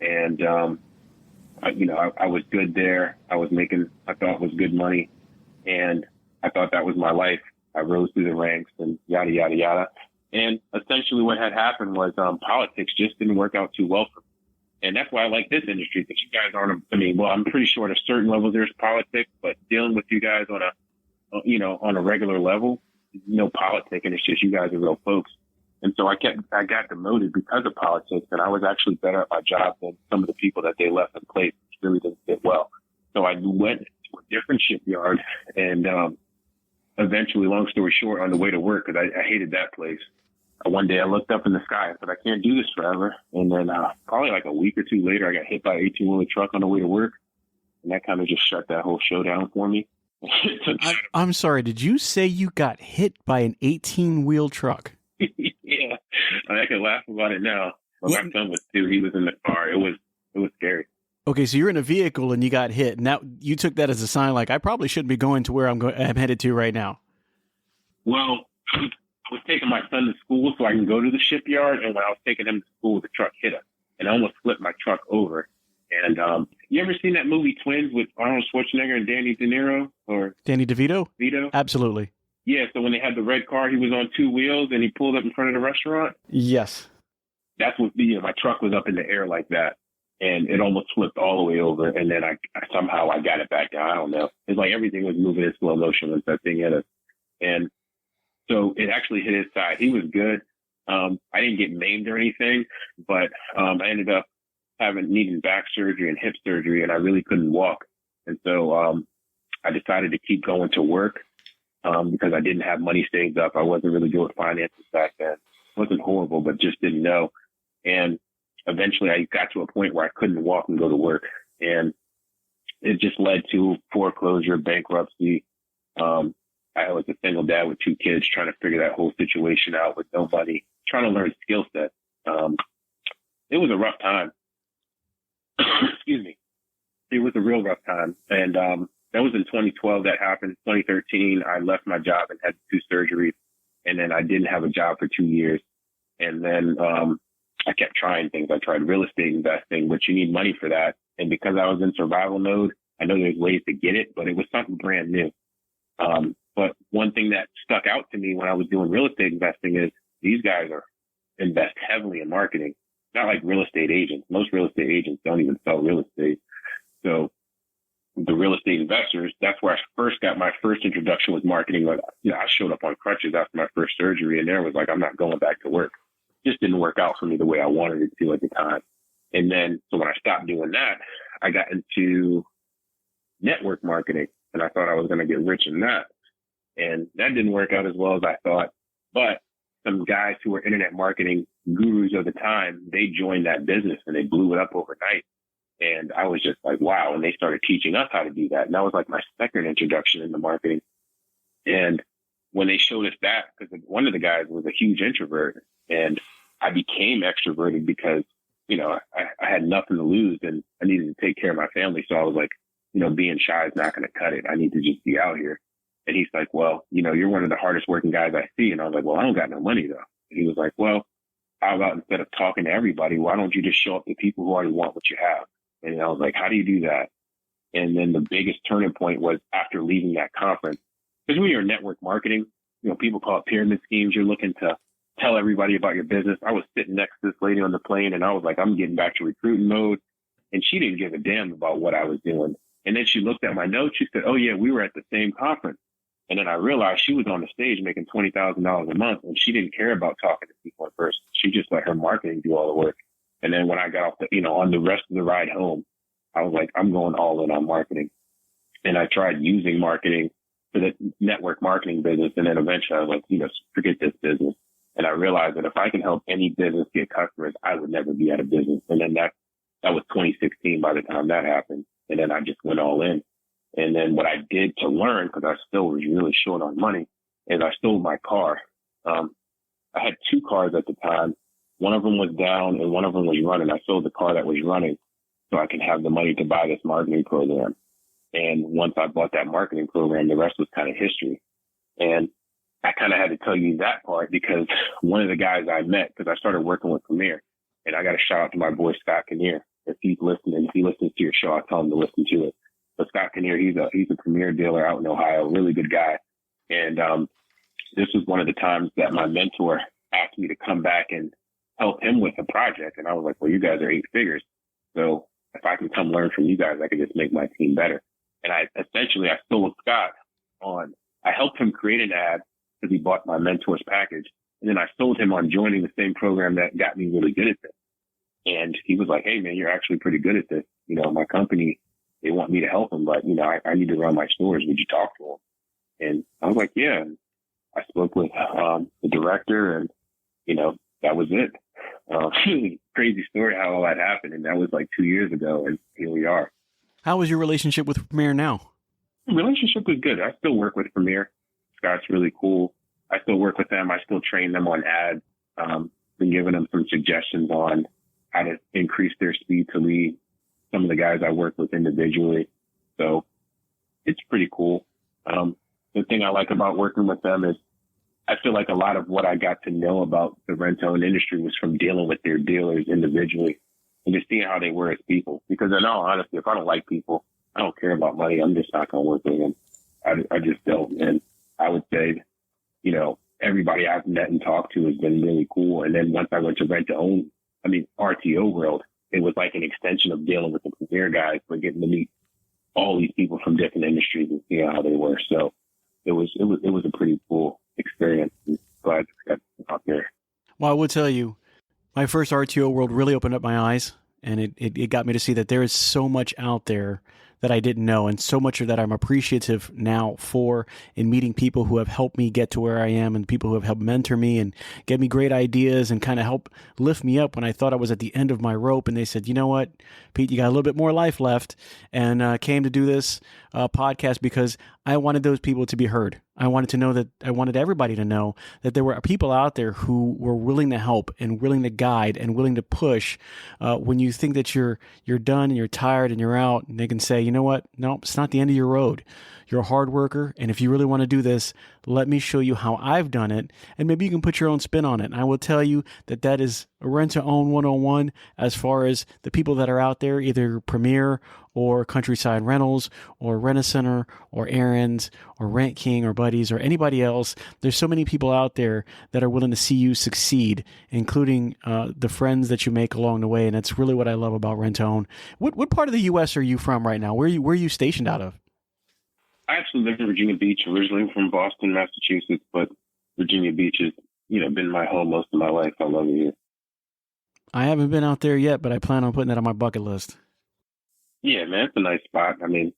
and I was good there. I was making, I thought, was good money, and I thought that was my life. I rose through the ranks and yada yada yada. And essentially, what had happened was politics just didn't work out too well for me, and that's why I like this industry, because you guys aren't. I'm pretty sure at a certain level there's politics, but dealing with you guys on a regular level, no politic, and it's just you guys are real folks. And so I got demoted because of politics, and I was actually better at my job than some of the people that they left in place, which really didn't fit well. So I went to a different shipyard, and eventually, long story short, on the way to work, because I hated that place, one day I looked up in the sky. I said, I can't do this forever. And then probably like a week or two later, I got hit by an 18-wheeler truck on the way to work, and that kind of just shut that whole show down for me. I'm sorry, did you say you got hit by an 18-wheel truck? Yeah, I can laugh about it now. But my son was 2. He was in the car. It was scary. Okay, so you're in a vehicle and you got hit, and that you took that as a sign like I probably shouldn't be going to where I'm headed to right now. Well, I was taking my son to school so I can go to the shipyard, and when I was taking him to school, the truck hit him, and I almost flipped my truck over. And you ever seen that movie Twins with Arnold Schwarzenegger and Danny De Niro or Danny DeVito? Vito? Absolutely. Yeah. So when they had the red car, he was on 2 wheels and he pulled up in front of the restaurant. Yes. That's what my truck was up in the air like that, and it almost flipped all the way over. And then I somehow got it back down. I don't know. It's like everything was moving in slow motion once that thing hit us, and so it actually hit his side. He was good. I didn't get maimed or anything, but I ended up needing back surgery and hip surgery, and I really couldn't walk. And so I decided to keep going to work because I didn't have money saved up. I wasn't really good with finances back then. It wasn't horrible, but just didn't know. And eventually I got to a point where I couldn't walk and go to work. And it just led to foreclosure, bankruptcy. I was a single dad with 2 kids trying to figure that whole situation out with no money, trying to learn skill set. It was a rough time. Excuse me. It was a real rough time. And that was in 2012 that happened. 2013, I left my job and had 2 surgeries. And then I didn't have a job for 2 years. And then I kept trying things. I tried real estate investing, but you need money for that. And because I was in survival mode, I know there's ways to get it, but it was something brand new. But one thing that stuck out to me when I was doing real estate investing is these guys invest heavily in marketing, not like real estate agents. Most real estate agents don't even sell real estate. So the real estate investors, that's where I first got my first introduction with marketing. Like, I showed up on crutches after my first surgery, and there was like, I'm not going back to work. Just didn't work out for me the way I wanted it to at the time. And then, so when I stopped doing that, I got into network marketing, and I thought I was going to get rich in that. And that didn't work out as well as I thought. But some guys who were internet marketing gurus of the time, they joined that business and they blew it up overnight. And I was just like, wow. And they started teaching us how to do that. And that was like my second introduction into marketing. And when they showed us that, because one of the guys was a huge introvert, and I became extroverted because, I had nothing to lose and I needed to take care of my family. So I was like, being shy is not going to cut it. I need to just be out here. And he's like, well, you're one of the hardest working guys I see. And I was like, well, I don't got no money though. And he was like, well, how about instead of talking to everybody, why don't you just show up to people who already want what you have? And I was like, how do you do that? And then the biggest turning point was after leaving that conference, because when you're in network marketing, people call it pyramid schemes. You're looking to tell everybody about your business. I was sitting next to this lady on the plane and I was like, I'm getting back to recruiting mode. And she didn't give a damn about what I was doing. And then she looked at my notes. She said, oh yeah, we were at the same conference. And then I realized she was on the stage making $20,000 a month, and she didn't care about talking to people in person. She just let her marketing do all the work. And then when I got off on the rest of the ride home, I was like, I'm going all in on marketing. And I tried using marketing for the network marketing business. And then eventually I was like, forget this business. And I realized that if I can help any business get customers, I would never be out of business. And then that was 2016 by the time that happened. And then I just went all in. And then what I did to learn, because I still was really short on money, is I sold my car. I had 2 cars at the time. One of them was down and one of them was running. I sold the car that was running so I could have the money to buy this marketing program. And once I bought that marketing program, the rest was kind of history. And I kind of had to tell you that part because one of the guys I met, because I started working with Premier, and I got a shout out to my boy Scott Kinnear. If he's listening, if he listens to your show, I'll tell him to listen to it. But Scott Kinnear, he's a Premier dealer out in Ohio, really good guy. And this was one of the times that my mentor asked me to come back and help him with a project. And I was like, well, you guys are 8 figures. So if I can come learn from you guys, I can just make my team better. And I sold Scott I helped him create an ad because he bought my mentor's package. And then I sold him on joining the same program that got me really good at this. And he was like, hey man, you're actually pretty good at this. My company, they want me to help them, but I need to run my stores. Would you talk to them? And I was like, yeah. And I spoke with the director, and that was it. Really crazy story how all that happened, and that was like 2 years ago, and here we are. How is your relationship with Premier now? The relationship was good. I still work with Premier. Scott's really cool. I still work with them. I still train them on ads. been giving them some suggestions on how to increase their speed to lead some of the guys I work with individually. So it's pretty cool. The thing I like about working with them is I feel like a lot of what I got to know about the rent-to-own industry was from dealing with their dealers individually and just seeing how they were as people. Because in all honesty, if I don't like people, I don't care about money. I'm just not going to work with them. I just don't. And I would say, you know, everybody I've met and talked to has been really cool. And then once I went to RTO world, it was like an extension of dealing with the premier guys, but getting to meet all these people from different industries and seeing how they were. So it was a pretty cool experience. I'm glad I got out there. Well, I will tell you, my first RTO world really opened up my eyes, and it got me to see that there is so much out there that I didn't know, and so much of that I'm appreciative now for in meeting people who have helped me get to where I am, and people who have helped mentor me and get me great ideas and kind of help lift me up when I thought I was at the end of my rope. And they said, you know what, Pete, you got a little bit more life left, and came to do this podcast because I wanted those people to be heard. I wanted everybody to know that there were people out there who were willing to help and willing to guide and willing to push when you think that you're done and you're tired and you're out, and they can say, you know what? No, it's not the end of your road. You're a hard worker, and if you really want to do this, let me show you how I've done it, and maybe you can put your own spin on it. And I will tell you that is a rent-to-own 101 as far as the people that are out there, either Premier or Countryside Rentals or Rent-A-Center or Aaron's or Rent King or Buddies or anybody else. There's so many people out there that are willing to see you succeed, including the friends that you make along the way, and that's really what I love about rent-to-own. What part of the U.S. are you from right now? Where are you stationed out of? I actually live in Virginia Beach, originally from Boston, Massachusetts, but Virginia Beach has, been my home most of my life. I love it here. I haven't been out there yet, but I plan on putting that on my bucket list. Yeah, man, it's a nice spot. I mean,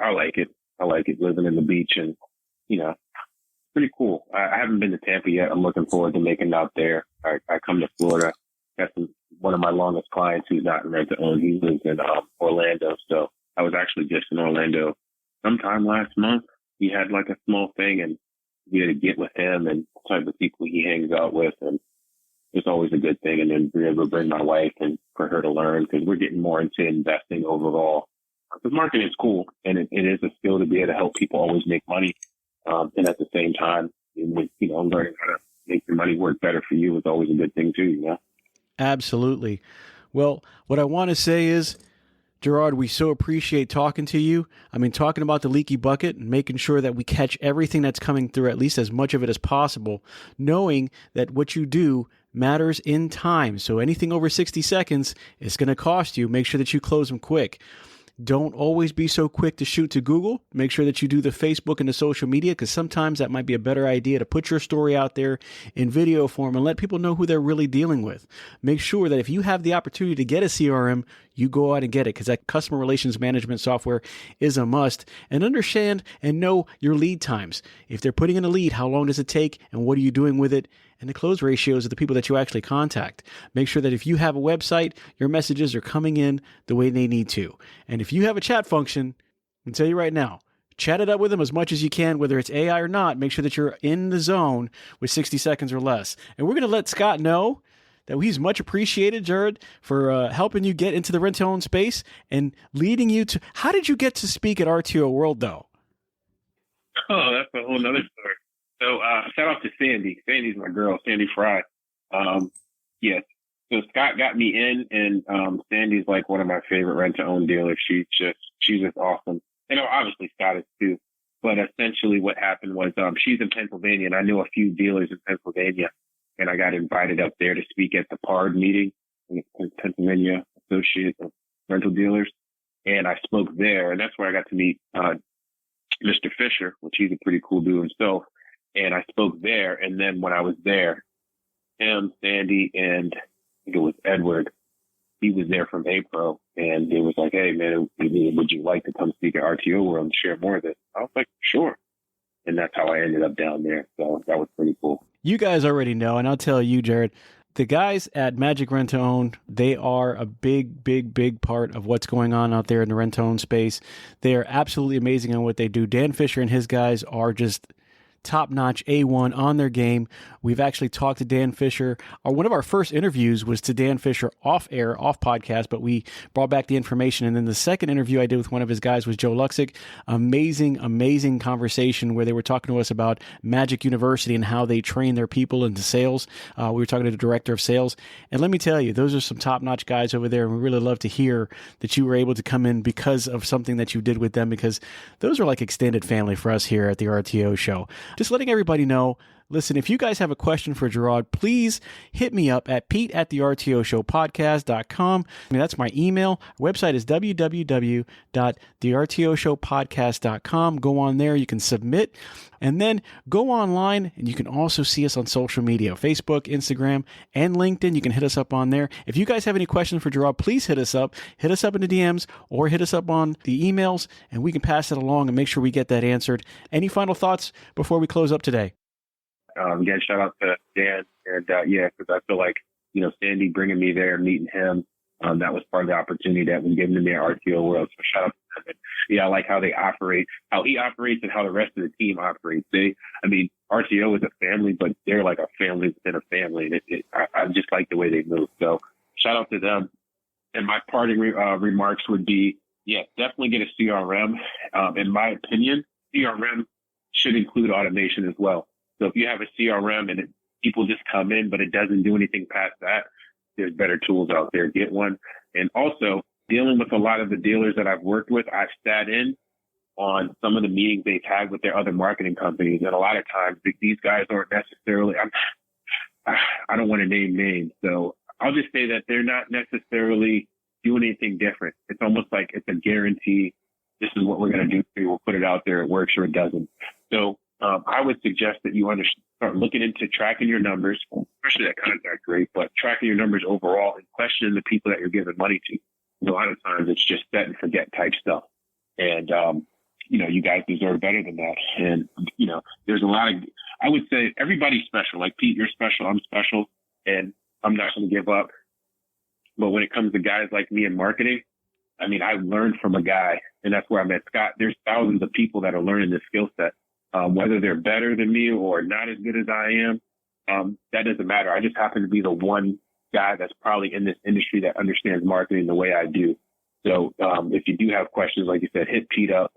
I like it. I like it living in the beach, and pretty cool. I haven't been to Tampa yet. I'm looking forward to making it out there. I come to Florida. Got one of my longest clients who's not in rent-to-own. He lives in Orlando, so I was actually just in Orlando sometime last month. He had like a small thing, and we had to get with him and the type of people he hangs out with, and it's always a good thing. And then be able to bring my wife and for her to learn, because we're getting more into investing overall. Because marketing is cool, and it is a skill to be able to help people always make money. And at the same time, learning how to make your money work better for you is always a good thing too, Absolutely. Well, what I want to say is, Jeraud, we so appreciate talking to you. I mean, talking about the leaky bucket and making sure that we catch everything that's coming through, at least as much of it as possible, knowing that what you do matters in time. So anything over 60 seconds is going to cost you. Make sure that you close them quick. Don't always be so quick to shoot to Google. Make sure that you do the Facebook and the social media, because sometimes that might be a better idea to put your story out there in video form and let people know who they're really dealing with. Make sure that if you have the opportunity to get a CRM, you go out and get it, because that customer relations management software is a must. And understand and know your lead times. If they're putting in a lead, how long does it take and what are you doing with it? And the close ratios of the people that you actually contact. Make sure that if you have a website, your messages are coming in the way they need to. And if you have a chat function, I can tell you right now, chat it up with them as much as you can, whether it's AI or not. Make sure that you're in the zone with 60 seconds or less. And we're going to let Scott know that he's much appreciated, Jeraud, for helping you get into the rent-to-own space and leading you to... How did you get to speak at RTO World, though? Oh, that's a whole nother story. So shout out to Sandy. Sandy's my girl, Sandy Fry. Yes. So Scott got me in, and Sandy's like one of my favorite rent-to-own dealers. She's just awesome. And obviously Scott is too. But essentially what happened was she's in Pennsylvania, and I knew a few dealers in Pennsylvania, and I got invited up there to speak at the PARD meeting, Pennsylvania Associate of Rental Dealers. And I spoke there, and that's where I got to meet Mr. Fisher, which he's a pretty cool dude himself. And I spoke there. And then when I was there, him, Sandy, and I think it was Edward, he was there from APRO. And it was like, hey, man, would you like to come speak at RTO World and share more of it? I was like, sure. And that's how I ended up down there. So that was pretty cool. You guys already know, and I'll tell you, Jeraud, the guys at Magic Rent-to-Own, they are a big, big, big part of what's going on out there in the rent-to-own space. They are absolutely amazing on what they do. Dan Fisher and his guys are just... top-notch A1 on their game. We've actually talked to Dan Fisher. One of our first interviews was to Dan Fisher off podcast, but we brought back the information. And then the second interview I did with one of his guys was Joe Luxick. Amazing conversation where they were talking to us about Magic University and how they train their people into sales. We were talking to the director of sales. And let me tell you, those are some top-notch guys over there. And we really love to hear that you were able to come in because of something that you did with them, because those are like extended family for us here at the RTO show. Just letting everybody know, listen, if you guys have a question for Jeraud, please hit me up at pete@thertoshowpodcast.com. That's my email. Our website is www.thertoshowpodcast.com. Go on there. You can submit. And then go online, and you can also see us on social media, Facebook, Instagram, and LinkedIn. You can hit us up on there. If you guys have any questions for Jeraud, please hit us up. Hit us up in the DMs or hit us up on the emails, and we can pass it along and make sure we get that answered. Any final thoughts before we close up today? Again, shout out to Dan. And because I feel like, Sandy bringing me there, meeting him, that was part of the opportunity that was given to me at RTO World. So shout out to them. And, I like how they operate, how he operates, and how the rest of the team operates. RTO is a family, but they're like a family within a family. And I just like the way they move. So shout out to them. And my parting remarks would be, definitely get a CRM. In my opinion, CRM should include automation as well. So if you have a CRM and people just come in, but it doesn't do anything past that, there's better tools out there. Get one. And also, dealing with a lot of the dealers that I've worked with, I've sat in on some of the meetings they've had with their other marketing companies. And a lot of times these guys aren't necessarily, I don't want to name names. So I'll just say that they're not necessarily doing anything different. It's almost like it's a guarantee. This is what we're going to do. We'll put it out there. It works or it doesn't. So I would suggest that you start looking into tracking your numbers, especially that contact rate, but tracking your numbers overall and questioning the people that you're giving money to. A lot of times it's just set and forget type stuff. And, you guys deserve better than that. And, there's a lot of, I would say everybody's special. Like Pete, you're special. I'm special. And I'm not going to give up. But when it comes to guys like me in marketing, I learned from a guy, and that's where I met Scott. There's thousands of people that are learning this skill set. Whether they're better than me or not as good as I am, that doesn't matter. I just happen to be the one guy that's probably in this industry that understands marketing the way I do. So if you do have questions, like you said, hit Pete up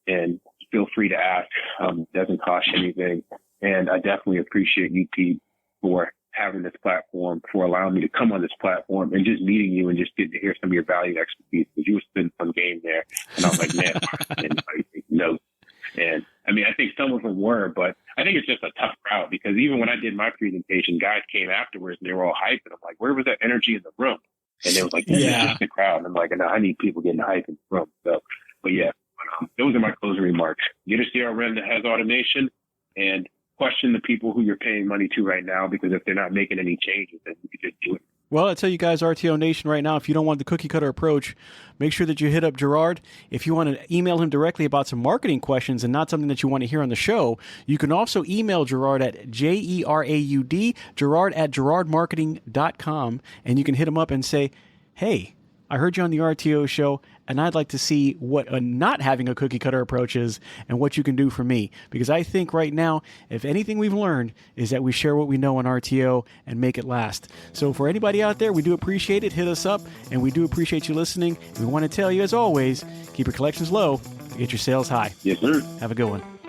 and feel free to ask. It doesn't cost you anything. And I definitely appreciate you, Pete, for having this platform, for allowing me to come on this platform and just meeting you and just getting to hear some of your value and expertise, because you were spending some game there. And I was like, man, anybody take notes. And I think some of them were, but I think it's just a tough crowd, because even when I did my presentation, guys came afterwards and they were all hyped. And I'm like, where was that energy in the room? And they was like, it's just the crowd. And I'm like, no, I need people getting hyped in the room. So, but those are my closing remarks. Get a CRM that has automation, and question the people who you're paying money to right now, because if they're not making any changes, then you can just do it. Well, I tell you guys, RTO Nation, right now, if you don't want the cookie cutter approach, make sure that you hit up Jeraud. If you want to email him directly about some marketing questions and not something that you want to hear on the show, you can also email Jeraud at Jeraud, Jeraud at GerardMarketing.com, and you can hit him up and say, hey, I heard you on the RTO show, and I'd like to see what not having a cookie cutter approach is and what you can do for me. Because I think right now, if anything we've learned is that we share what we know on RTO and make it last. So for anybody out there, we do appreciate it. Hit us up, and we do appreciate you listening. We want to tell you, as always, keep your collections low, get your sales high. Yes, sir. Have a good one.